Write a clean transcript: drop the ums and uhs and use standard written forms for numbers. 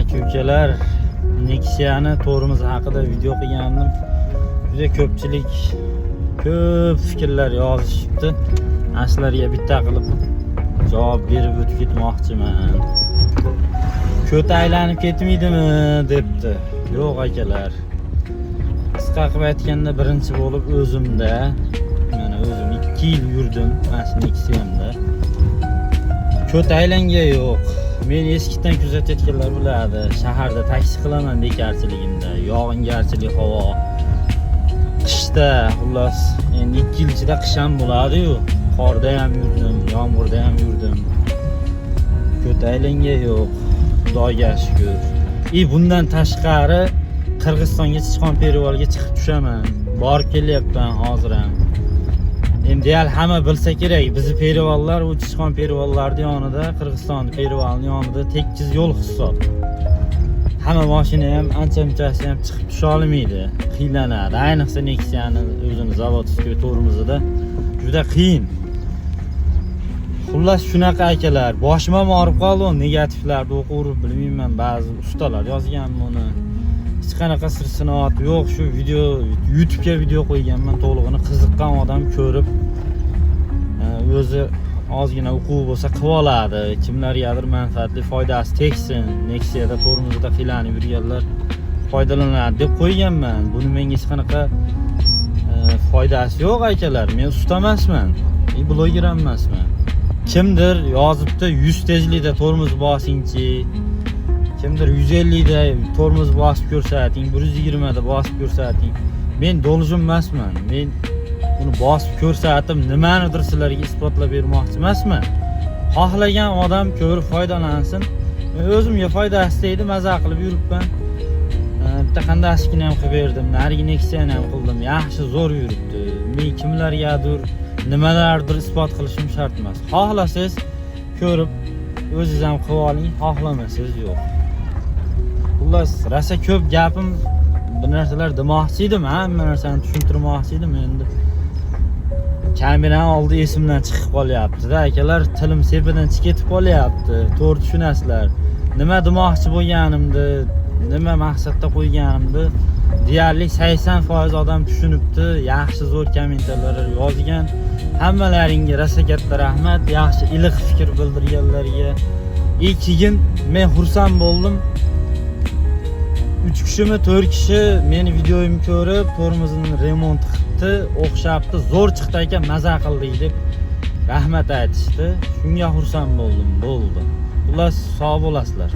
aka-ukalar. Nexia'ni to'rimiz haqida video qilgandim. Juda ko'pchilik ko'p fikrlar yozishibdi. Ashlarga bitta qilib javob berib o'tib ketmoqchiman. Ko't aylanib ketmaydimi debdi. Yo'q akalar. Qisqa qilib aytganda birinchi bo'lib o'zimda, mana o'zim 2 yil yurdim mana shu Nexia'mda. Ko't aylanga yo'q. Men eskidan kuzatayotganlar biladi. Shaharda taksi qilaman bekarchiligimda, yog'ingarchilik havo. Qishda, xullas, endi 2 yil ichida qish ham bo'ladi-yu. Qorda ham yurdim, yomg'irda ham yurdim. Ko't aylanga yo'q. Xudoga shukr. Bundan tashqari Qirg'izistonga Sichqon perivolga chiqib tushaman. Borib kelyapman hozir ham. Endi hamma bilsa kerak, bizni perivollar u Sichqon perivollarning yonida, Qirg'iziston perivolining yonida tekis yo'l hisob. Hamma mashina ham ancha-munchasi ham chiqib tusha olmaydi, qiylanadi. Ayniqsa Nexia'ni o'zini zavodskiy to'rimizda juda qiyin. Xullas shunaqa akalar, boshim ham og'rib qoldi, negativlarni o'qib bilmayman, ba'zi ustalar yozgan buni. Hech qanaqa sir sinoat yo'q, shu video YouTube'ga video qo'yganman, to'lig'ini qiziqqan odam ko'rib o'zi ozgina o'quv bo'lsa qilib oladi. Kimlargadir manfaatli, foydasi tegsin. Nexia'da to'rimizda qiylanib yurganlar foydalanadi deb qo'yganman. Buni menga hech qanaqa foydasi yo'q akalar. Men usta emasman, bloger ham emasman. Kimdir yozibdi 100 tezlikda tormoz bosingchi, kimdir 150 da tormoz bosib ko'rsating, 120 da bosib ko'rsating. Men do'ljim emasman. Men buni bosib ko'rsatib nimanidir sizlarga isbotlab bermoqchi emasman. Xohlagan odam ko'rib foydalansin. Men o'zimga foydasi tegdi, maza qilib yuribman. Bitta qandashkini ham qilib berdim, narigi Nexia'ni ham qildim. Yaxshi zo'r yuribdi. Men kimlargadir nimalardir isbot qilishim shart emas. Xohlasangiz ko'rib o'zingiz ham qilib oling, xohlamasangiz yo'q. Xullas, rasa ko'p gapim bir narsalar demoqchi edim, hamma narsani tushuntirmoqchi edim. Endi kameraning oldi esimdan chiqib qolyapti-da, akalar, tilim sepidan chiqib ketib qolyapti. To'g'ri tushunasizlar. Nima demoqchi bo'lganimni, nima maqsadda qo'yganimni deyarli 80% odam tushunibdi. Yaxshi zo'r kommentarlar yozgan. Hammalaringga rasa katta rahmat. Yaxshi iliq fikr bildirganlarga. Keyin men xursand bo'ldim. 3 kishimi, 4 kishi meni videoyimni ko'rib, tormozni remont qildi, o'xshabdi, zo'r chiqdi ekan, maza qildik deb rahmat aytishdi. Shunga xursand bo'ldim, bo'ldi. Xullas, sog' bo'lasizlar.